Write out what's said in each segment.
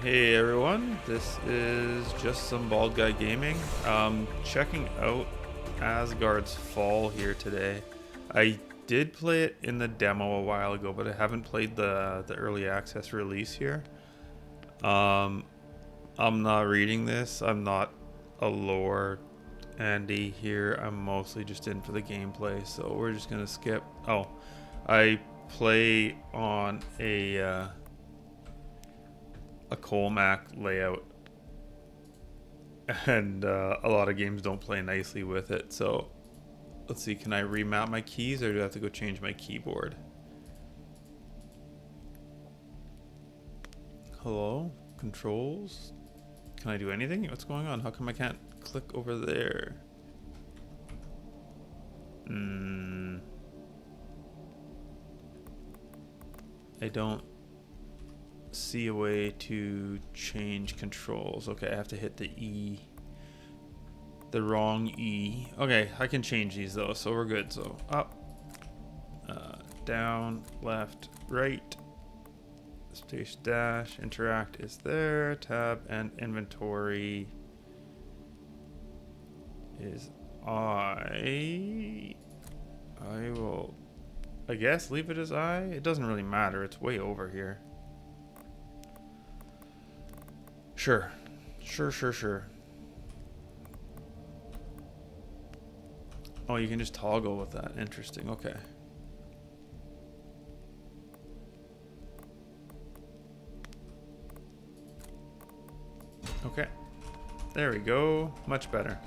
Hey everyone, this is just some bald guy gaming. Checking out Asgard's Fall here today. I did play it in the demo a while ago, but I haven't played the early access release here. Um, I'm not reading this. I'm not a lore Andy here. I'm mostly just in for the gameplay, so we're just gonna skip. Oh, I play on a Colmac layout, and a lot of games don't play nicely with it. So let's see, can I remap my keys or do I have to go change my keyboard? Hello? Controls? Can I do anything? What's going on? How come I can't click over there? I don't see a way to change controls. Okay, I have to hit the E. The wrong E. Okay, I can change these though, so we're good. So up, down, left, right. Station dash, interact is there. Tab and inventory is I. I will, I guess, leave it as I. It doesn't really matter. It's way over here. Sure. Sure. Oh, you can just toggle with that. Interesting. Okay. Okay. There we go. Much better.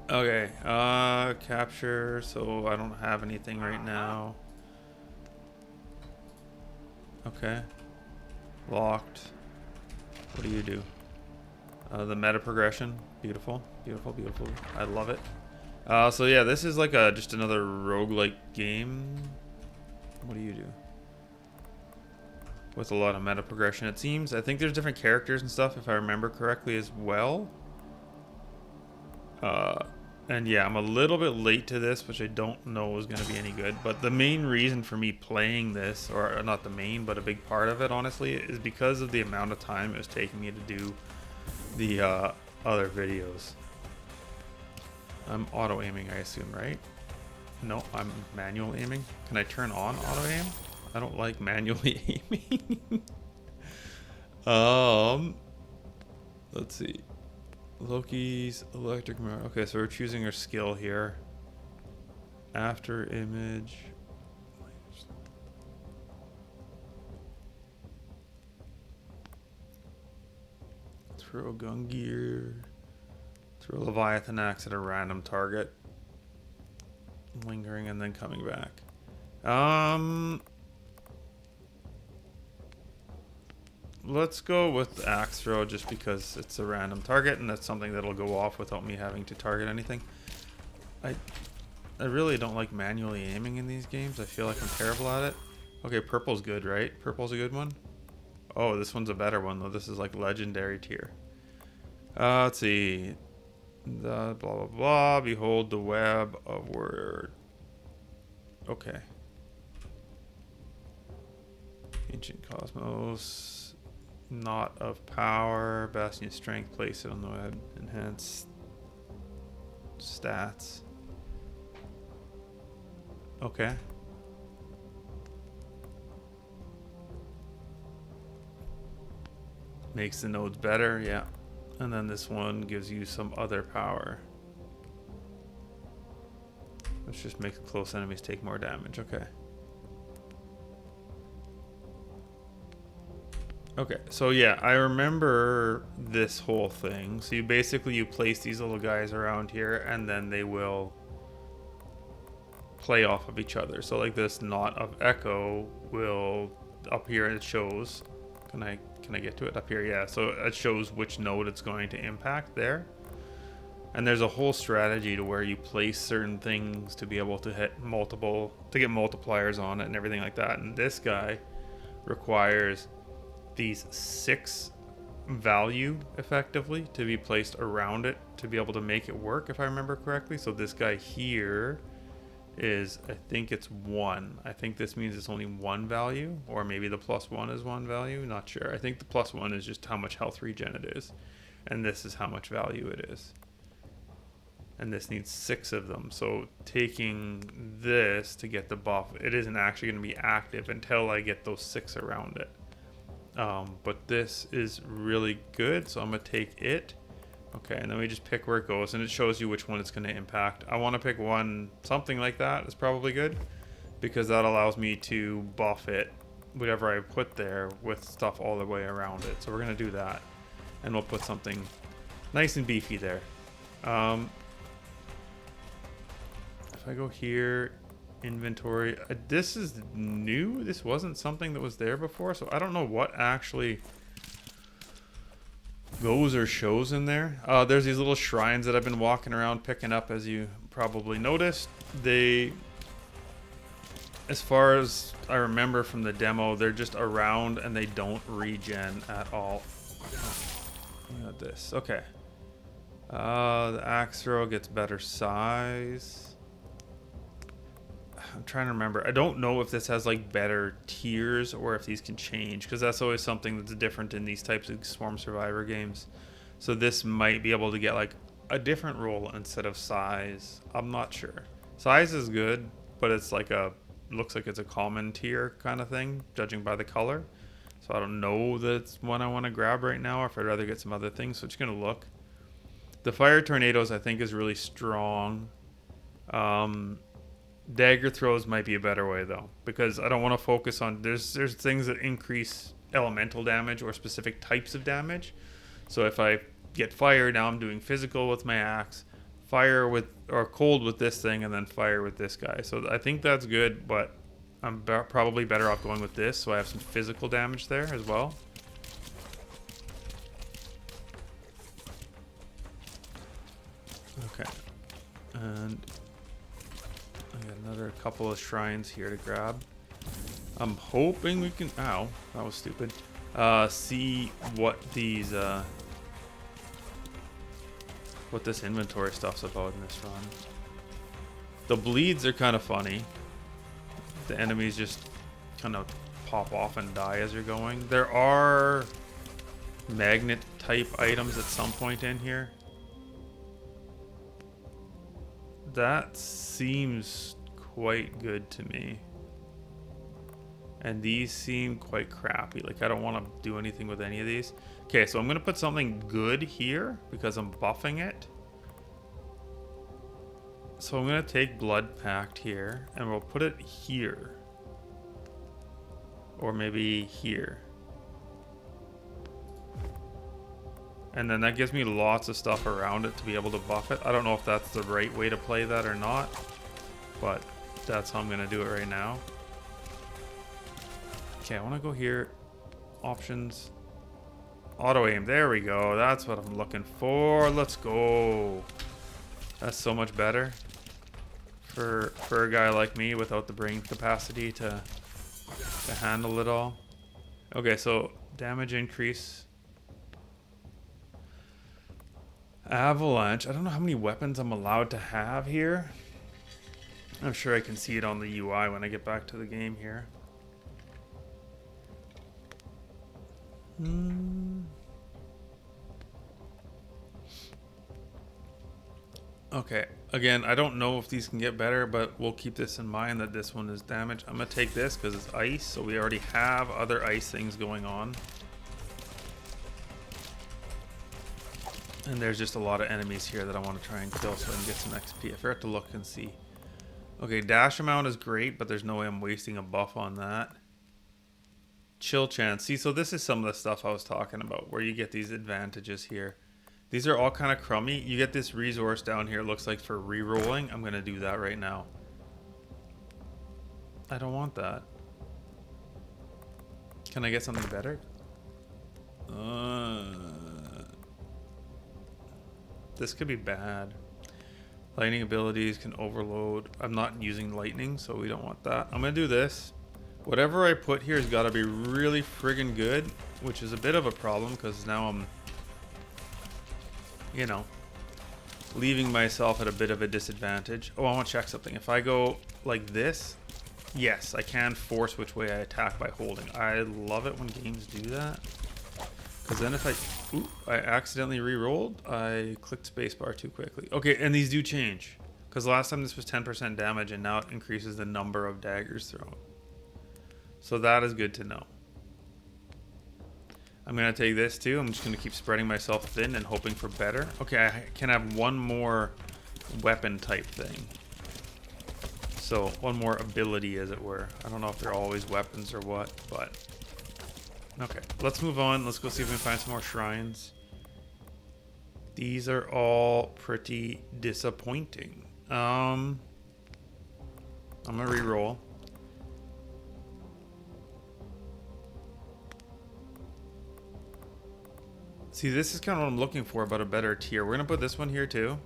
Okay. Capture. So I don't have anything right now. Okay. Locked. What do you do? The meta progression. Beautiful. I love it. So yeah, this is like just another roguelike game. What do you do? With a lot of meta progression, it seems. I think there's different characters and stuff, if I remember correctly, as well. And yeah, I'm a little bit late to this, which I don't know is going to be any good. But the main reason for me playing this, or not the main, but a big part of it, honestly, is because of the amount of time it was taking me to do the other videos. I'm auto-aiming, I assume, right? No, I'm manual aiming. Can I turn on auto-aim? I don't like manually aiming. Let's see. Loki's electric mirror. Okay, so we're choosing our skill here. After image. Throw gun gear. Throw Leviathan axe at a random target. Lingering and then coming back. Let's go with axe throw just because it's a random target and that's something that'll go off without me having to target anything. I really don't like manually aiming in these games. I feel like I'm terrible at it. Okay, purple's good, right? Purple's a good one. Oh, this one's a better one though. This is like legendary tier. Let's see. The blah blah blah. Behold the web of word. Okay. Ancient Cosmos. Not of power. Bastion strength. Place it on the web. Enhance stats. Okay. Makes the nodes better, yeah. And then this one gives you some other power. Which just makes close enemies take more damage. Okay. Okay, so yeah, I remember this whole thing. So you place these little guys around here and then they will play off of each other. So like this knot of echo will up here it shows. Can I get to it up here? Yeah, so it shows which node it's going to impact there. And there's a whole strategy to where you place certain things to be able to get multipliers on it and everything like that. And this guy requires these 6 value effectively to be placed around it to be able to make it work, if I remember correctly. So this guy here is I think it's 1. I think this means it's only 1 value, or maybe the +1 is 1 value. Not sure. I think the +1 is just how much health regen it is, and this is how much value it is. And this needs 6 of them. So taking this to get the buff, it isn't actually going to be active until I get those 6 around it. But this is really good, so I'm going to take it. Okay, and then we just pick where it goes, and it shows you which one it's going to impact. I want to pick one, something like that is probably good, because that allows me to buff it, whatever I put there, with stuff all the way around it. So we're going to do that, and we'll put something nice and beefy there. If I go here, inventory, this is new. This wasn't something that was there before, so I don't know what actually goes or shows in there. There's these little shrines that I've been walking around picking up, as you probably noticed. They, as far as I remember from the demo, they're just around and they don't regen at all. Look at this. Okay. The axe throw gets better size. I'm trying to remember. I don't know if this has like better tiers or if these can change, because that's always something that's different in these types of Swarm Survivor games. So this might be able to get like a different roll instead of size. I'm not sure. Size is good, but it's like looks like it's a common tier kind of thing, judging by the color. So I don't know that's one I want to grab right now, or if I'd rather get some other things. So I'm just going to look. The fire tornadoes I think is really strong. Dagger throws might be a better way though, because I don't want to focus on, there's things that increase elemental damage or specific types of damage. So if I get fire, now I'm doing physical with my axe, fire with, or cold with this thing, and then fire with this guy. So I think that's good, but I'm probably better off going with this, so I have some physical damage there as well. Okay, and I got another couple of shrines here to grab. I'm hoping we can, ow, that was stupid. See what these, what this inventory stuff's about in this run. The bleeds are kind of funny. The enemies just kind of pop off and die as you're going. There are magnet type items at some point in here. That seems quite good to me. And these seem quite crappy. Like, I don't want to do anything with any of these. Okay, so I'm going to put something good here because I'm buffing it. So I'm going to take Blood Pact here, and we'll put it here. Or maybe here. And then that gives me lots of stuff around it to be able to buff it. I don't know if that's the right way to play that or not, but that's how I'm going to do it right now. Okay, I want to go here. Options. Auto aim. There we go. That's what I'm looking for. Let's go. That's so much better for a guy like me without the brain capacity to handle it all. Okay, so damage increase. Avalanche. I don't know how many weapons I'm allowed to have here. I'm sure I can see it on the UI when I get back to the game here. Okay, again, I don't know if these can get better, but we'll keep this in mind that this one is damaged. I'm going to take this because it's ice, so we already have other ice things going on. And there's just a lot of enemies here that I want to try and kill so I can get some XP. I forgot to look and see. Okay, dash amount is great, but there's no way I'm wasting a buff on that. Chill chance. See, so this is some of the stuff I was talking about, where you get these advantages here. These are all kind of crummy. You get this resource down here, it looks like for re-rolling. I'm going to do that right now. I don't want that. Can I get something better? This could be bad. Lightning abilities can overload. I'm not using lightning, so we don't want that. I'm going to do this. Whatever I put here has got to be really friggin' good, which is a bit of a problem because now I'm, you know, leaving myself at a bit of a disadvantage. Oh, I want to check something. If I go like this, yes, I can force which way I attack by holding. I love it when games do that. Because then if I accidentally re-rolled, I clicked spacebar too quickly. Okay, and these do change. Because last time this was 10% damage, and now it increases the number of daggers thrown. So that is good to know. I'm going to take this too. I'm just going to keep spreading myself thin and hoping for better. Okay, I can have one more weapon type thing. So, one more ability, as it were. I don't know if they're always weapons or what, but... Okay, let's move on. Let's go see if we can find some more shrines. These are all pretty disappointing. I'm gonna re-roll. See, this is kind of what I'm looking for, but a better tier. We're gonna put this one here too.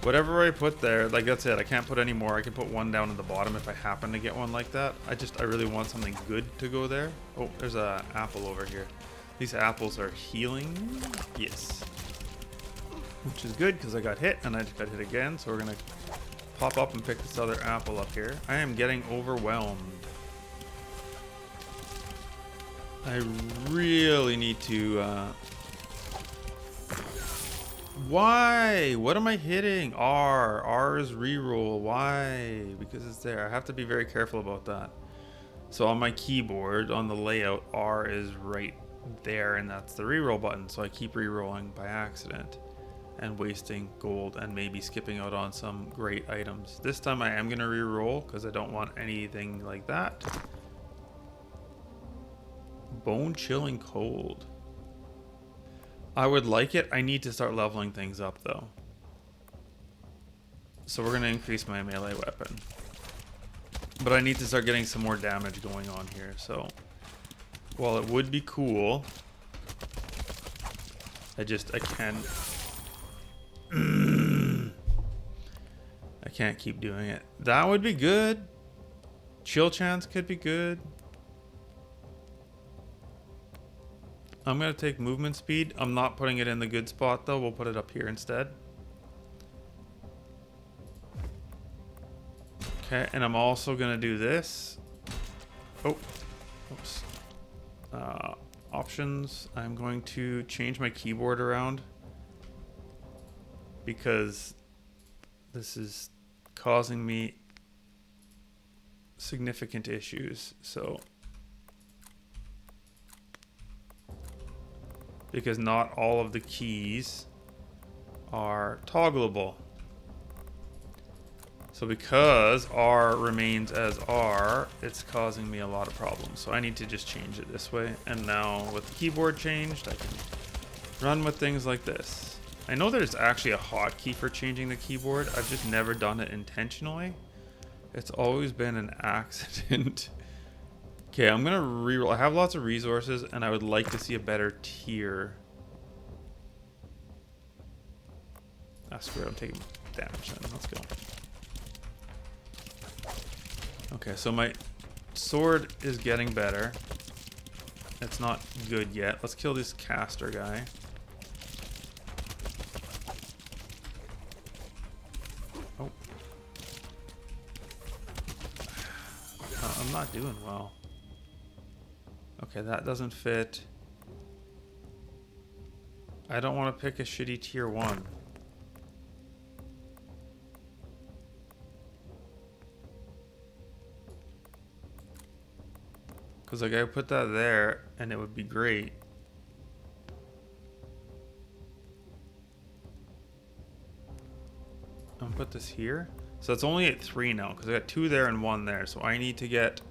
Whatever I put there, like that's it. I can't put any more. I can put one down at the bottom if I happen to get one like that. I really want something good to go there. Oh, there's an apple over here. These apples are healing. Yes. Which is good because I got hit and I just got hit again. So we're going to pop up and pick this other apple up here. I am getting overwhelmed. I really need to... Why? What am I hitting? R. R is reroll. Why? Because it's there. I have to be very careful about that. So on my keyboard, on the layout, R is right there, and that's the reroll button. So I keep rerolling by accident and wasting gold and maybe skipping out on some great items. This time I am going to reroll because I don't want anything like that. Bone chilling cold. I would like it. I need to start leveling things up though. So we're going to increase my melee weapon. But I need to start getting some more damage going on here. So while it would be cool, I can't I can't keep doing it. That would be good. Chill chance could be good. I'm going to take movement speed. I'm not putting it in the good spot though. We'll put it up here instead. Okay, and I'm also going to do this. Oh, oops. Options. I'm going to change my keyboard around because this is causing me significant issues. So... because not all of the keys are toggleable. So because R remains as R, it's causing me a lot of problems. So I need to just change it this way. And now with the keyboard changed, I can run with things like this. I know there's actually a hotkey for changing the keyboard. I've just never done it intentionally. It's always been an accident. Okay, I'm gonna reroll. I have lots of resources, and I would like to see a better tier. Ah, screw it, I'm taking damage then. Let's go. Okay, so my sword is getting better. It's not good yet. Let's kill this caster guy. Oh. I'm not doing well. Okay, that doesn't fit. I don't want to pick a shitty tier 1. Because like I put that there and it would be great. I'm gonna put this here. So it's only at 3 now because I got 2 there and 1 there. So I need to get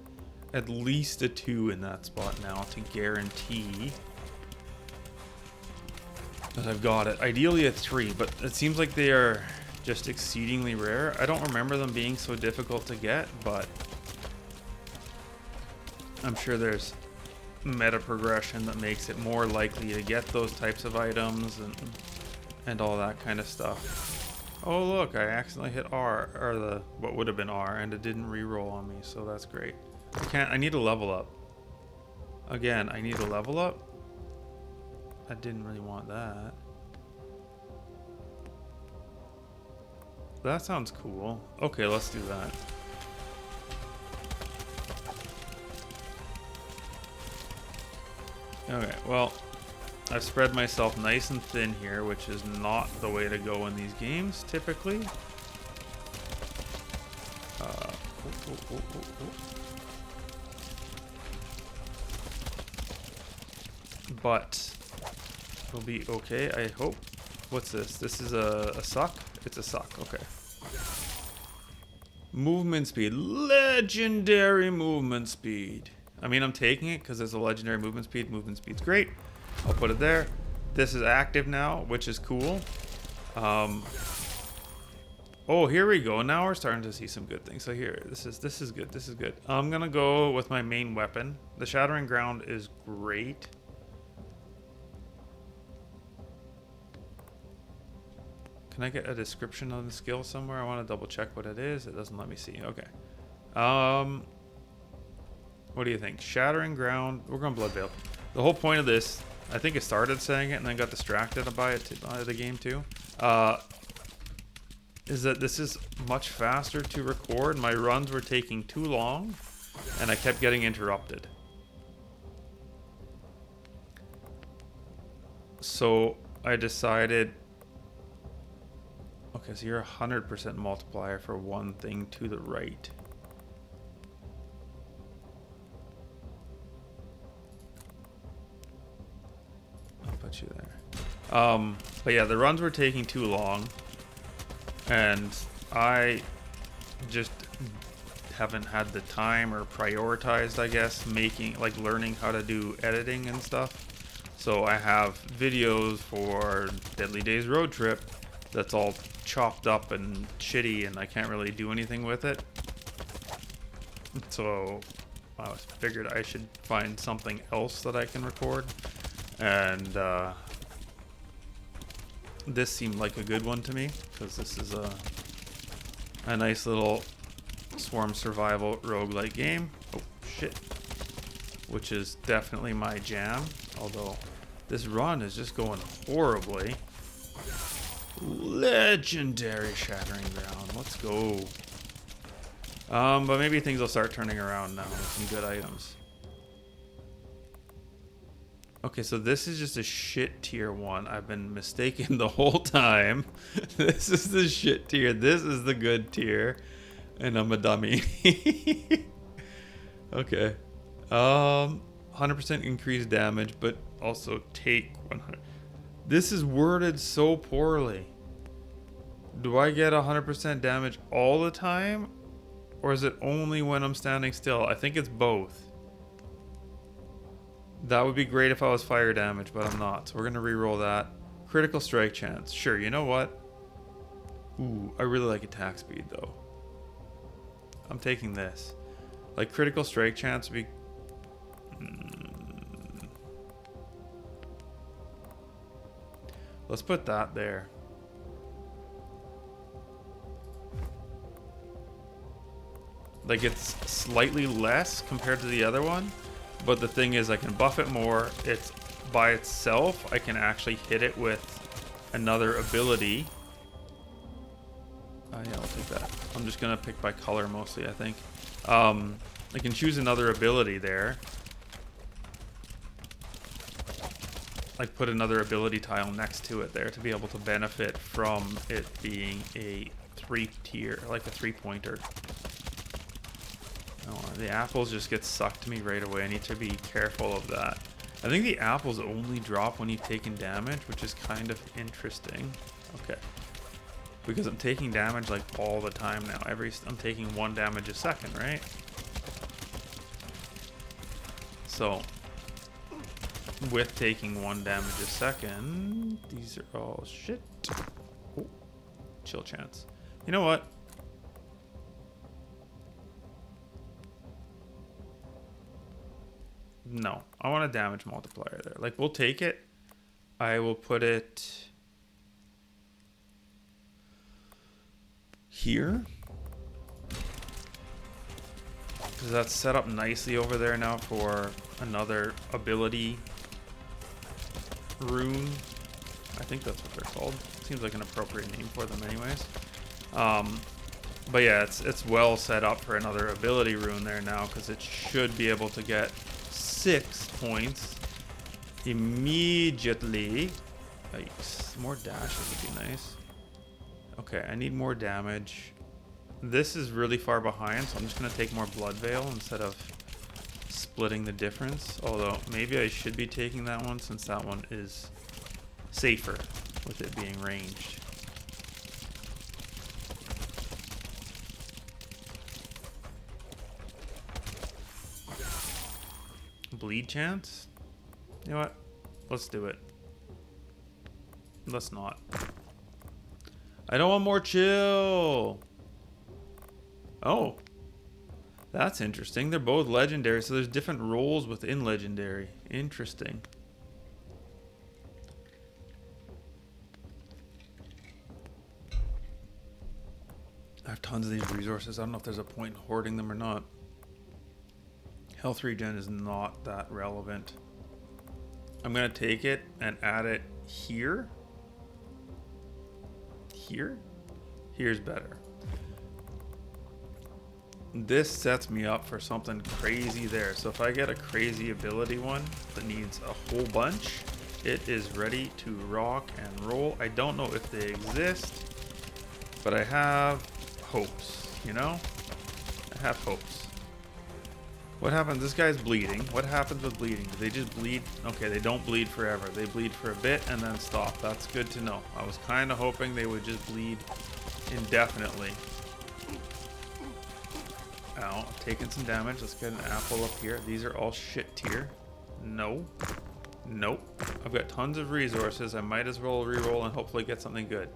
at least a 2 in that spot now to guarantee that I've got it. Ideally a 3, but it seems like they are just exceedingly rare. I don't remember them being so difficult to get, but I'm sure there's meta progression that makes it more likely to get those types of items and all that kind of stuff. Oh look, I accidentally hit R, or what would have been R, and it didn't re-roll on me, so that's great. I need to level up. Again, I need to level up. I didn't really want that. That sounds cool. Okay, let's do that. Okay, well, I've spread myself nice and thin here, which is not the way to go in these games, typically. But it'll be okay, I hope. What's this? This is a suck? It's a suck, okay. Movement speed. Legendary movement speed. I mean, I'm taking it because there's a legendary movement speed. Movement speed's great. I'll put it there. This is active now, which is cool. Oh, here we go. Now we're starting to see some good things. So here, this is good. This is good. I'm gonna go with my main weapon. The Shattering Ground is great. Can I get a description on the skill somewhere? I want to double check what it is. It doesn't let me see. Okay. What do you think? Shattering Ground. We're going Blood Veil. The whole point of this, I think it started saying it and then got distracted by the game too. Is that this is much faster to record. My runs were taking too long and I kept getting interrupted. So I decided, okay, so you're 100% multiplier for one thing to the right. I'll put you there. But yeah, the runs were taking too long. And I just haven't had the time or prioritized, I guess, learning how to do editing and stuff. So I have videos for Deadly Days Road Trip that's all chopped up and shitty and I can't really do anything with it. So I figured I should find something else that I can record. And this seemed like a good one to me because this is a nice little swarm survival roguelite game. Oh shit. Which is definitely my jam, although this run is just going horribly. Legendary Shattering Ground. Let's go. But maybe things will start turning around now with some good items. Okay, so this is just a shit tier 1. I've been mistaken the whole time. This is the shit tier. This is the good tier. And I'm a dummy. Okay. 100% increased damage, but also take 100. This is worded so poorly. Do I get 100% damage all the time? Or is it only when I'm standing still? I think it's both. That would be great if I was fire damage, but I'm not. So we're going to reroll that. Critical strike chance. Sure, you know what? Ooh, I really like attack speed, though. I'm taking this. Like, critical strike chance would be... Let's put that there. Like, it's slightly less compared to the other one. But the thing is, I can buff it more. It's by itself. I can actually hit it with another ability. Yeah, I'll take that. I'm just going to pick by color mostly, I think. I can choose another ability there. Like, put another ability tile next to it there to be able to benefit from it being a 3-tier, like a 3-pointer. Oh, the apples just get sucked to me right away. I need to be careful of that. I think the apples only drop when you've taken damage, which is kind of interesting. Okay. Because I'm taking damage like all the time now. I'm taking 1 damage a second, right? So, with taking 1 damage a second, these are all shit. Oh, chill chance. You know what? No, I want a damage multiplier there. Like, we'll take it. I will put it here. Because that's set up nicely over there now for another ability rune. I think that's what they're called. Seems like an appropriate name for them anyways. But yeah, it's well set up for another ability rune there now, because it should be able to get 6 points immediately. Yikes. More dashes would be nice. Okay, I need more damage. This is really far behind, so I'm just going to take more Blood Veil instead of splitting the difference. Although, maybe I should be taking that one, since that one is safer with it being ranged. Bleed chance? You know what? Let's do it. Let's not. I don't want more chill. Oh. That's interesting. They're both legendary, so there's different roles within legendary. Interesting. I have tons of these resources. I don't know if there's a point in hoarding them or not. Health regen is not that relevant. I'm going to take it and add it here. Here? Here's better. This sets me up for something crazy there. So if I get a crazy ability one that needs a whole bunch, it is ready to rock and roll. I don't know if they exist, but I have hopes, you know? I have hopes. What happens? This guy's bleeding. What happens with bleeding? Do they just bleed? Okay, they don't bleed forever. They bleed for a bit and then stop. That's good to know. I was kind of hoping they would just bleed indefinitely. Ow, taking some damage. Let's get an apple up here. These are all shit tier. No. Nope. I've got tons of resources. I might as well reroll and hopefully get something good.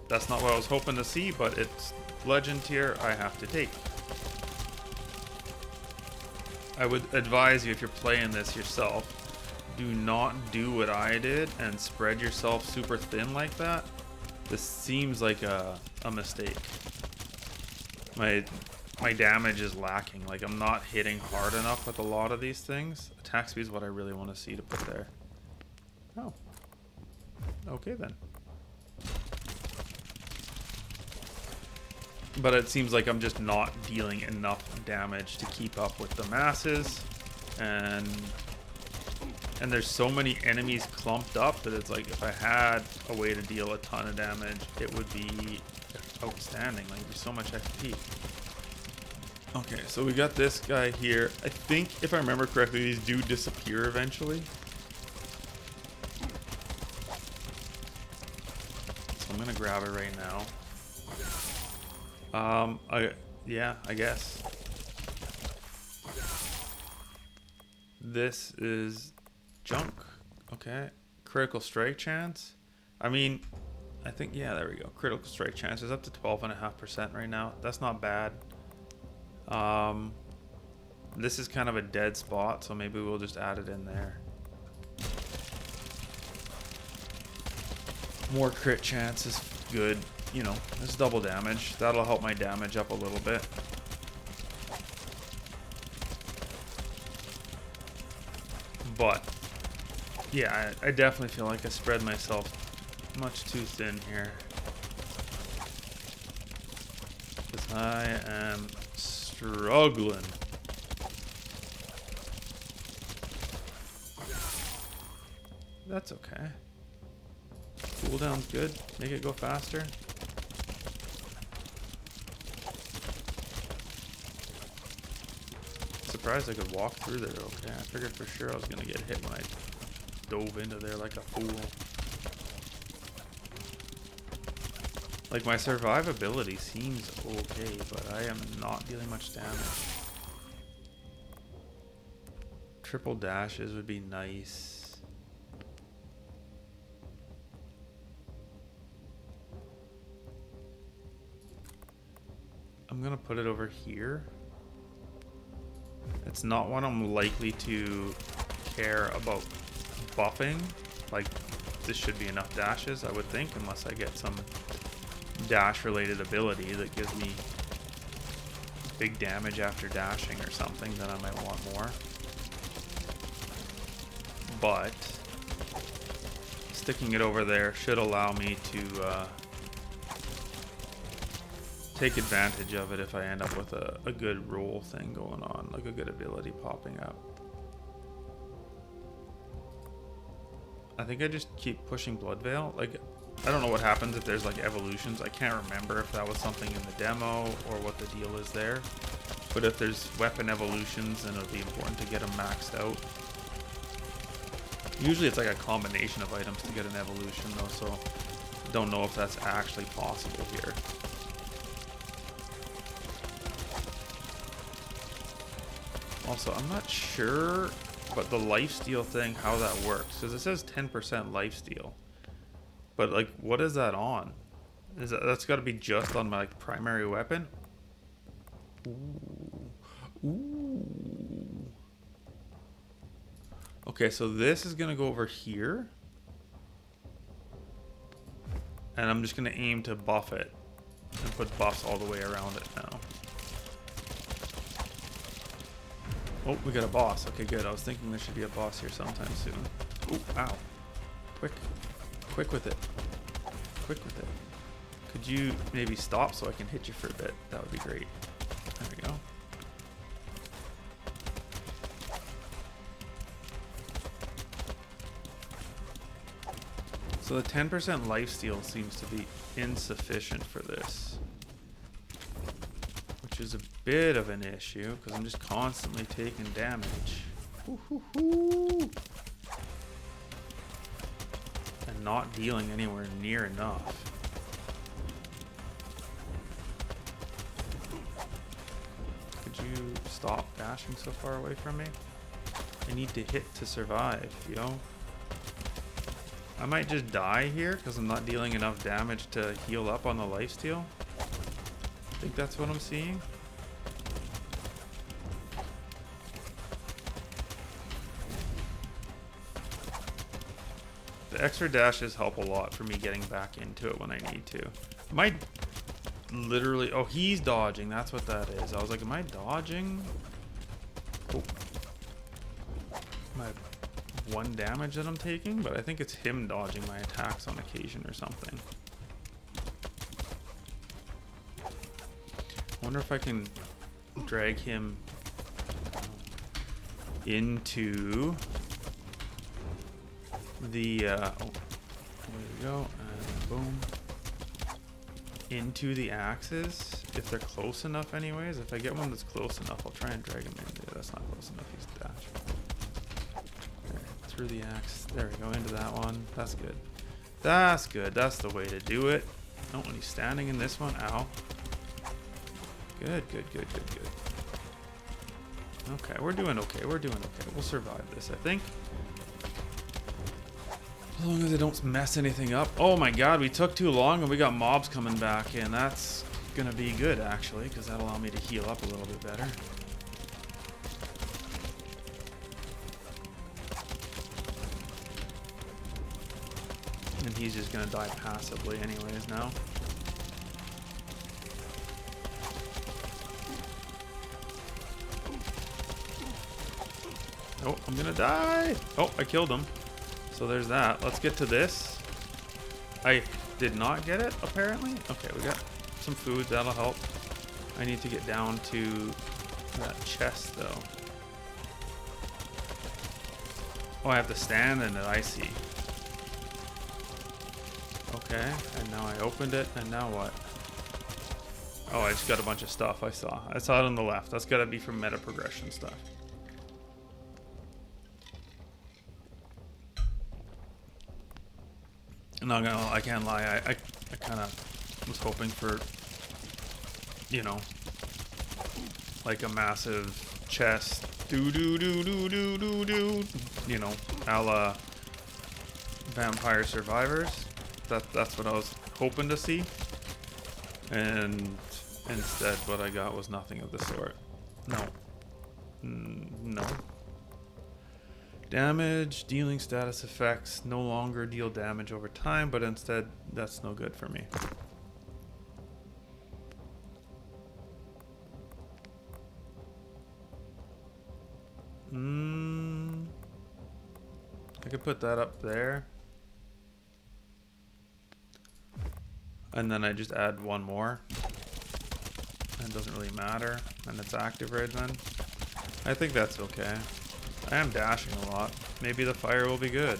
That's not what I was hoping to see, but it's legend tier I have to take. I would advise you, if you're playing this yourself, do not do what I did and spread yourself super thin like that. This seems like a mistake. My damage is lacking. Like, I'm not hitting hard enough with a lot of these things. Attack speed is what I really want to see to put there. Oh. Okay then. But it seems like I'm just not dealing enough damage to keep up with the masses. And there's so many enemies clumped up that it's like, if I had a way to deal a ton of damage, it would be outstanding. Like, there's so much XP. Okay, so we got this guy here. I think, if I remember correctly, these do disappear eventually. So I'm gonna grab it right now. Yeah, I guess. This is junk. Okay. Critical strike chance. I mean, I think, yeah, there we go. Critical strike chance is up to 12.5% right now. That's not bad. This is kind of a dead spot, so maybe we'll just add it in there. More crit chance is good. You know, it's double damage. That'll help my damage up a little bit. But yeah, I definitely feel like I spread myself much too thin here. Because I am struggling. That's okay. Cooldown's good. Make it go faster. Surprised I could walk through there okay. I figured for sure I was gonna get hit when I dove into there like a fool. Like, my survivability seems okay, but I am not dealing much damage. Triple dashes would be nice. I'm gonna put it over here. It's not one I'm likely to care about buffing. Like, this should be enough dashes, I would think, unless I get some dash related ability that gives me big damage after dashing or something, then I might want more. But sticking it over there should allow me to take advantage of it if I end up with a good roll thing going on, like a good ability popping up. I think I just keep pushing Blood Veil. Like, I don't know what happens if there's like evolutions. I can't remember if that was something in the demo or what the deal is there. But if there's weapon evolutions, then it'll be important to get them maxed out. Usually it's like a combination of items to get an evolution though, so don't know if that's actually possible here. Also, I'm not sure, but the lifesteal thing, how that works, because it says 10% lifesteal. But like, what is that on? That's got to be just on my like, primary weapon? Ooh. Ooh. Okay, so this is going to go over here. And I'm just going to aim to buff it. And put buffs all the way around it now. Oh, we got a boss. Okay, good. I was thinking there should be a boss here sometime soon. Ooh, ow. Quick. Quick with it. Quick with it. Could you maybe stop so I can hit you for a bit? That would be great. There we go. So the 10% lifesteal seems to be insufficient for this, which is a bit of an issue because I'm just constantly taking damage. And not dealing anywhere near enough. Could you stop dashing so far away from me? I need to hit to survive, yo. I might just die here because I'm not dealing enough damage to heal up on the lifesteal. I think that's what I'm seeing. The extra dashes help a lot for me getting back into it when I need to. Am I literally... Oh, he's dodging. That's what that is. I was like, am I dodging? Oh. My 1 damage that I'm taking? But I think it's him dodging my attacks on occasion or something. I wonder if I can drag him into... the oh, there we go, and boom, into the axes if they're close enough. Anyways, if I get one that's close enough, I'll try and drag him in. Yeah, that's not close enough. He's dash there, through the axe. There we go, into that one. That's good. That's good. That's the way to do it. Oh, when he's standing in this one. Ow. Good, good, good, good, good. Okay, we're doing okay. We're doing okay. We'll survive this, I think. As long as I don't mess anything up. Oh my god, we took too long and we got mobs coming back in. That's gonna be good actually, because that'll allow me to heal up a little bit better. And he's just gonna die passively anyways now. Oh, I'm gonna die! Oh, I killed him. So there's that. Let's get to this. I did not get it, apparently. Okay, we got some food. That'll help. I need to get down to that chest, though. Oh, I have to stand in it. I see. Okay, and now I opened it, and now what? Oh, I just got a bunch of stuff I saw. I saw it on the left. That's got to be from meta progression stuff. I'm not gonna, I can't lie, I kind of was hoping for, you know, like a massive chest, you know, a la Vampire Survivors. That's what I was hoping to see, and instead what I got was nothing of the sort. No. No. Damage, dealing status effects, no longer deal damage over time, but instead, that's no good for me. I could put that up there. And then I just add one more. and it doesn't really matter, and it's active right then. I think that's okay. I am dashing a lot. Maybe the fire will be good.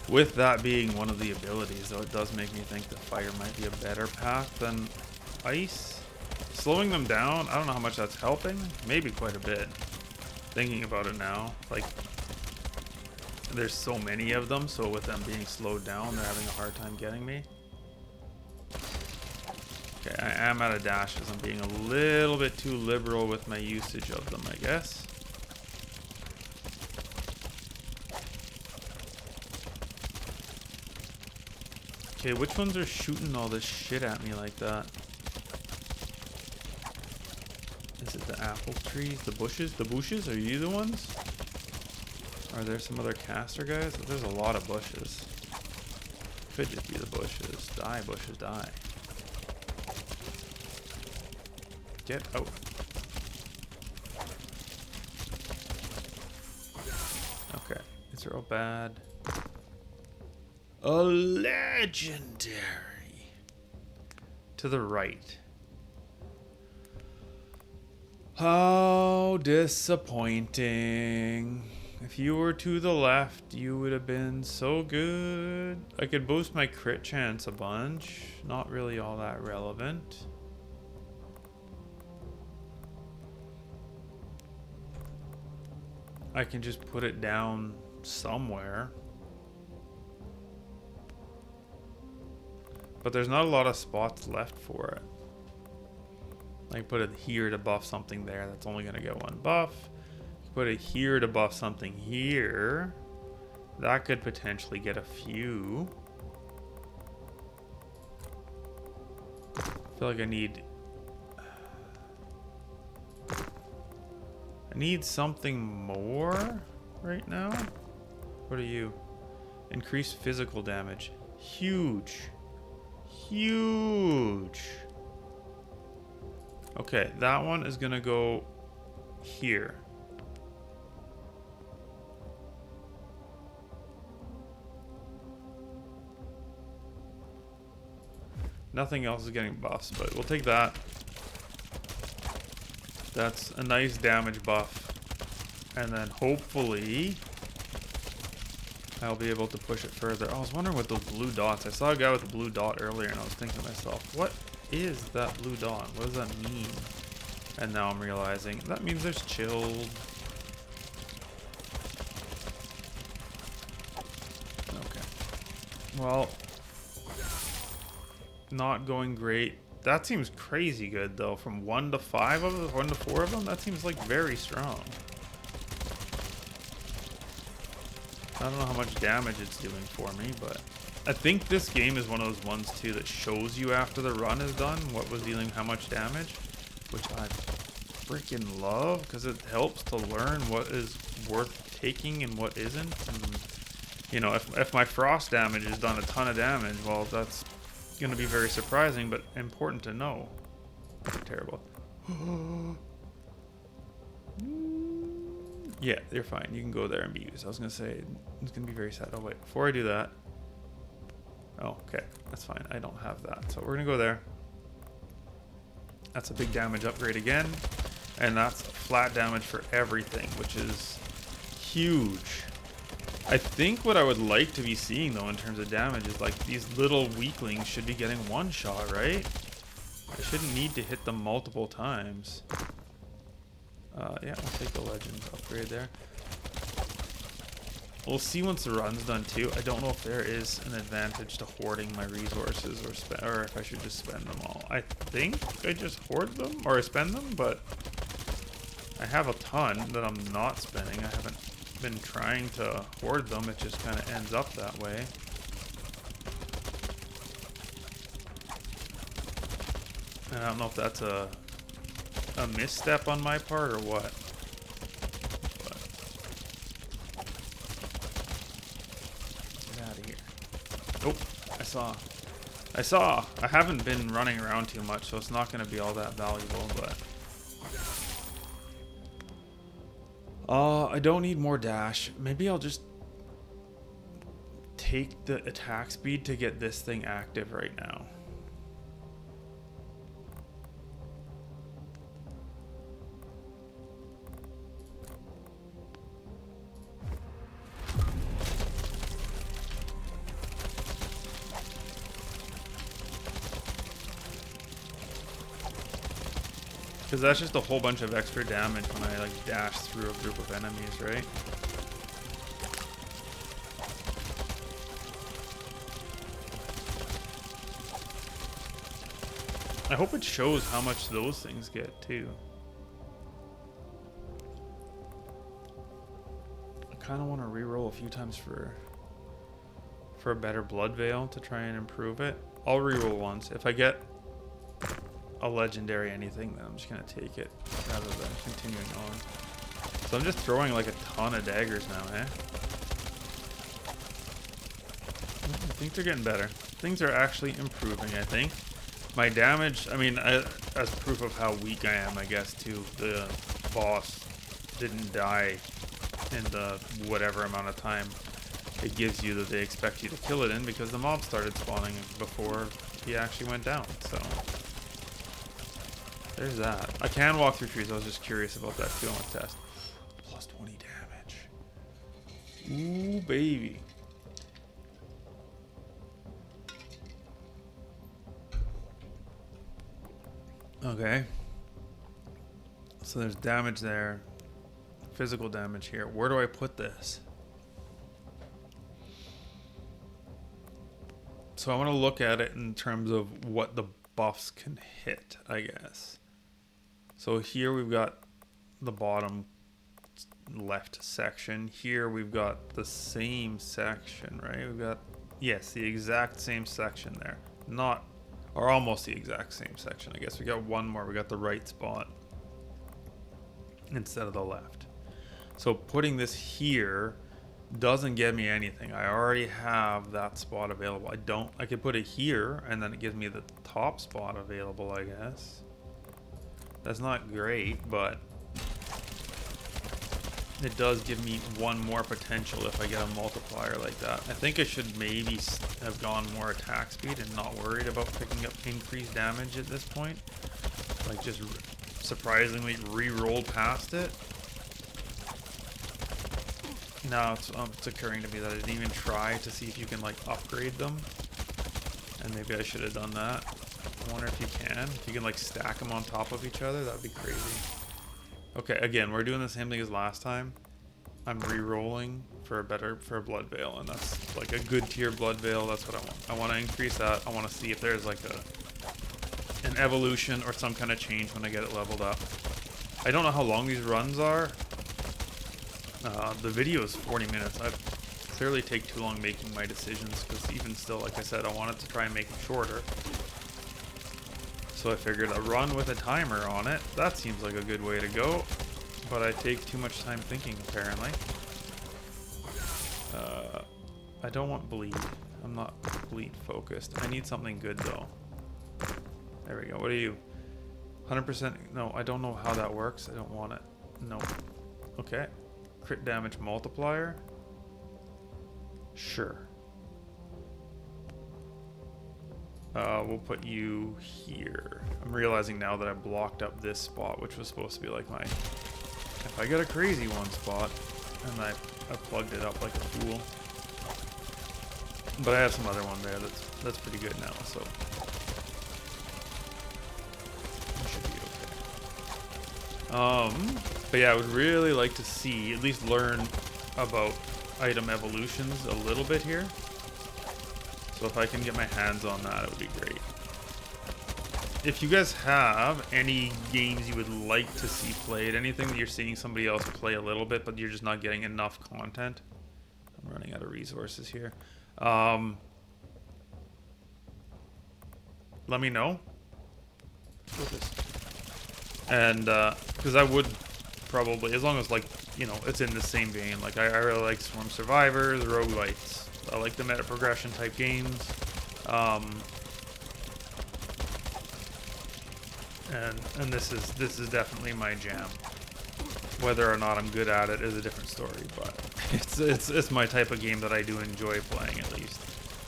With that being one of the abilities, though, it does make me think that fire might be a better path than ice. Slowing them down, I don't know how much that's helping. Maybe quite a bit. Thinking about it now, like, there's so many of them, so with them being slowed down, they're having a hard time getting me. Okay, I am out of dashes. I'm being a little bit too liberal with my usage of them, I guess. Okay, which ones are shooting all this shit at me like that? Is it the apple trees? The bushes? The bushes? Are you the ones? Are there some other caster guys? There's a lot of bushes. Could just be the bushes. Die, bushes, die. Get out. Okay, it's real bad. A legendary. To the right. How disappointing. If you were to the left, you would have been so good. I could boost my crit chance a bunch. Not really all that relevant. I can just put it down somewhere. But there's not a lot of spots left for it. I can put it here to buff something there. That's only going to get one buff. Put it here to buff something here. That could potentially get a few. I feel like I need something more right now. What are you? Increased physical damage. Huge. Huge. Okay, that one is gonna go here. Nothing else is getting buffs, but we'll take that. That's a nice damage buff. And then hopefully I'll be able to push it further. I was wondering what those blue dots. I saw a guy with a blue dot earlier and I was thinking to myself, what is that blue dot? What does that mean? And now I'm realizing that means there's chilled. Okay. Well, not going great. That seems crazy good though. From 1 to 5 of them, 1 to 4 of them, that seems like very strong. I don't know how much damage it's doing for me, but I think this game is one of those ones too that shows you after the run is done what was dealing how much damage, which I freaking love because it helps to learn what is worth taking and what isn't. And you know, if my frost damage has done a ton of damage, well, that's going to be very surprising, but important to know. Terrible. Yeah, you're fine. You can go there and be used. I was going to say, it's going to be very sad. Oh, wait. Before I do that. Oh, okay. That's fine. I don't have that. So we're going to go there. That's a big damage upgrade again. And that's flat damage for everything, which is huge. I think what I would like to be seeing, though, in terms of damage is like these little weaklings should be getting one shot, right? I shouldn't need to hit them multiple times. Yeah, I'll take the legend upgrade there. We'll see once the run's done too. I don't know if there is an advantage to hoarding my resources or if I should just spend them all. I think I just hoard them or I spend them, but I have a ton that I'm not spending. I haven't been trying to hoard them. It just kind of ends up that way. And I don't know if that's a misstep on my part or what. But get out of here. Oh, I saw. I haven't been running around too much, so it's not going to be all that valuable, but I don't need more dash. Maybe I'll just take the attack speed to get this thing active right now. Because that's just a whole bunch of extra damage when I like dash through a group of enemies, right? I hope it shows how much those things get too. I kind of want to reroll a few times for a better blood veil to try and improve it. I'll reroll once. If I get a legendary anything, then I'm just gonna take it rather than continuing on. So I'm just throwing like a ton of daggers now, eh? I think they're getting better. Things are actually improving, I think. My damage, I mean, as proof of how weak I am, I guess, too, the boss didn't die in the whatever amount of time it gives you that they expect you to kill it in, because the mobs started spawning before he actually went down, so there's that. I can walk through trees. I was just curious about that too on the test. Plus 20 damage. Ooh, baby. Okay. So there's damage there. Physical damage here. Where do I put this? So I want to look at it in terms of what the buffs can hit, I guess. So here we've got the bottom left section. Here we've got the same section, right? We've got, yes, the exact same section there. Not, or almost the exact same section, I guess. We got one more. We got the right spot instead of the left. So putting this here doesn't give me anything. I already have that spot available. I could put it here and then it gives me the top spot available, I guess. That's not great, but it does give me one more potential if I get a multiplier like that. I think I should maybe have gone more attack speed and not worried about picking up increased damage at this point. Like just surprisingly re-rolled past it. Now it's occurring to me that I didn't even try to see if you can like upgrade them. And maybe I should have done that. I wonder if you can. If you can like stack them on top of each other, that'd be crazy. Okay, again, we're doing the same thing as last time. I'm re-rolling for a blood veil, and that's like a good tier blood veil. That's what I want. I want to increase that. I want to see if there's like an evolution or some kind of change when I get it leveled up. I don't know how long these runs are. The video is 40 minutes. I clearly take too long making my decisions because even still, like I said, I wanted to try and make it shorter. So I figured a run with a timer on it, that seems like a good way to go, but I take too much time thinking apparently. I don't want bleed. I'm not bleed focused. I need something good though. There we go. What are you? 100%? No, I don't know how that works. I don't want it. No. Okay. Crit damage multiplier. Sure. We'll put you here. I'm realizing now that I blocked up this spot, which was supposed to be like my, if I get a crazy one spot, and I plugged it up like a fool. But I have some other one there that's pretty good now, so it should be okay. But yeah, I would really like to see, at least learn about item evolutions a little bit here. So if I can get my hands on that, it would be great. If you guys have any games you would like to see played, anything that you're seeing somebody else play a little bit, but you're just not getting enough content. I'm running out of resources here. Let me know. And, because I would probably, as long as, like, you know, it's in the same vein. Like, I really like Viking Survivors, rogue-lites. I like the meta progression type games. And this is definitely my jam. Whether or not I'm good at it is a different story, but It's my type of game that I do enjoy playing, at least.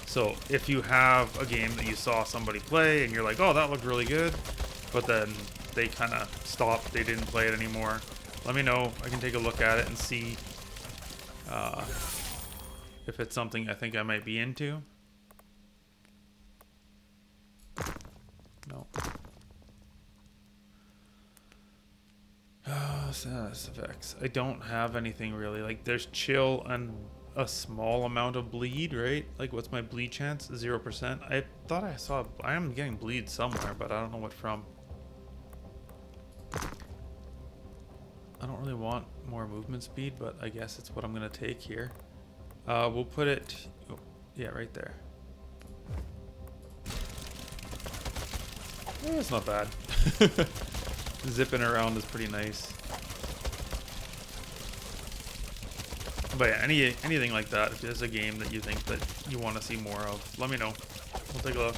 So if you have a game that you saw somebody play and you're like, oh, that looked really good, but then they kind of stopped, they didn't play it anymore, let me know. I can take a look at it and see if it's something I think I might be into. No. Status effects. I don't have anything really. Like, there's chill and a small amount of bleed, right? Like, what's my bleed chance? 0%. I thought I saw... I am getting bleed somewhere, but I don't know what from. I don't really want more movement speed, but I guess it's what I'm going to take here. We'll put it... Oh, yeah, right there. It's not bad. Zipping around is pretty nice. But yeah, anything like that, if there's a game that you think that you want to see more of, let me know. We'll take a look.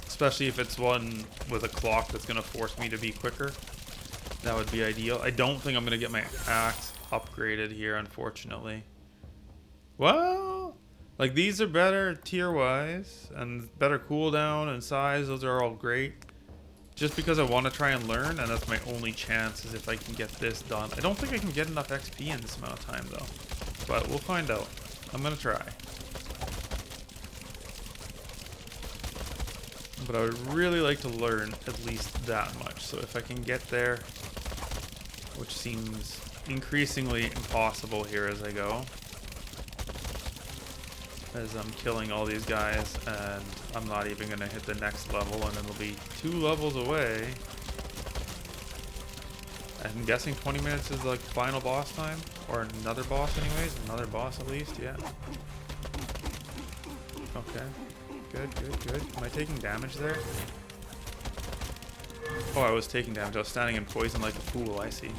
Especially if it's one with a clock that's going to force me to be quicker. That would be ideal. I don't think I'm going to get my axe upgraded here, unfortunately. Well, like, these are better tier-wise, and better cooldown and size. Those are all great. Just because I want to try and learn, and that's my only chance, is if I can get this done. I don't think I can get enough XP in this amount of time, though. But we'll find out. I'm going to try. But I would really like to learn at least that much. So if I can get there, which seems increasingly impossible here as I go, as I'm killing all these guys, and I'm not even going to hit the next level, and it'll be 2 levels away. I'm guessing 20 minutes is like final boss time, or another boss anyways, another boss at least, yeah. Okay, good. Am I taking damage there? Oh, I was taking damage. I was standing in poison like a fool, I see.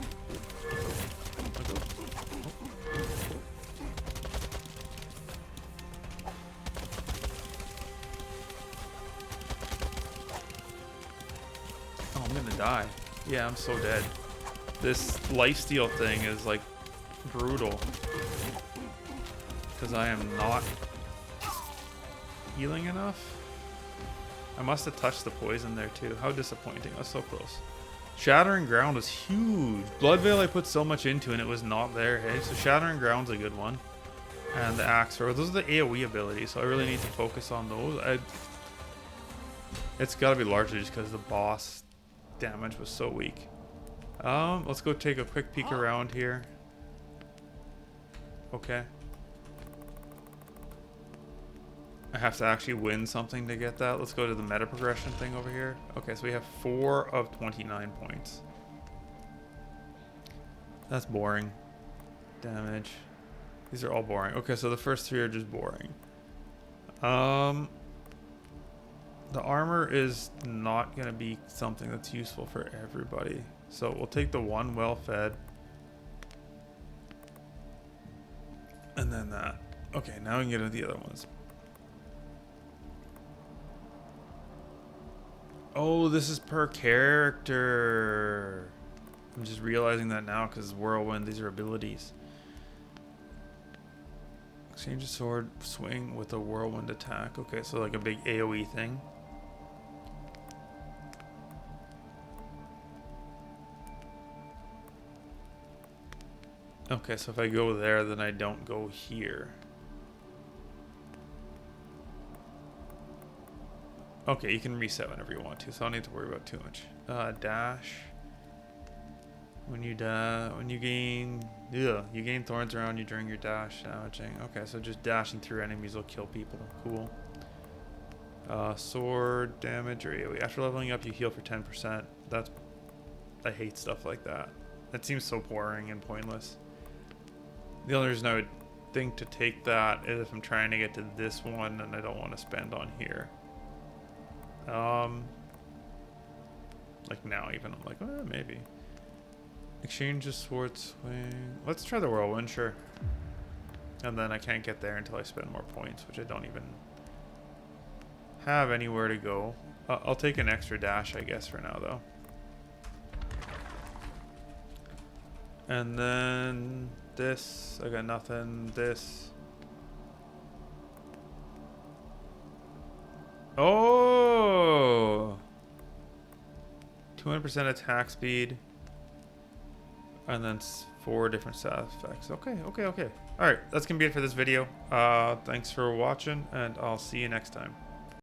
Oh, I'm gonna die. Yeah, I'm so dead. This lifesteal thing is like brutal. Because I am not healing enough. I must have touched the poison there too. How disappointing. I was so close. Shattering Ground was huge. Blood Veil I put so much into and it was not there. Hey, so Shattering Ground's a good one. And the Axe Throw. Those are the AoE abilities, so I really need to focus on those. It's gotta be largely just because the boss damage was so weak. Let's go take a quick peek around here. Okay. I have to actually win something to get that. Let's go to the meta progression thing over here. Okay, so we have 4 of 29 points. That's boring. Damage. These are all boring. Okay, so the first 3 are just boring. The armor is not going to be something that's useful for everybody. So we'll take the one well-fed. And then that. Okay, now we can get into the other ones. Oh, this is per character. I'm just realizing that now because Whirlwind, these are abilities. Exchange a sword swing with a whirlwind attack. Okay, so like a big AoE thing. Okay, so if I go there, then I don't go here. Okay, you can reset whenever you want to, so I don't need to worry about too much. Dash. When you gain thorns around you during your dash damaging. Okay, so just dashing through enemies will kill people. Cool. Sword damage or AoE. After leveling up, you heal for 10%. I hate stuff like that. That seems so boring and pointless. The only reason I would think to take that is if I'm trying to get to this one and I don't want to spend on here. Like now even, I'm like, maybe. Exchange a sword swing. Let's try the whirlwind, sure. And then I can't get there until I spend more points, which I don't even have anywhere to go. I'll take an extra dash, I guess, for now, though. And then this, I got nothing. This. Oh! 200% attack speed. And then 4 different stat effects. Okay. Alright, that's gonna be it for this video. Thanks for watching, and I'll see you next time.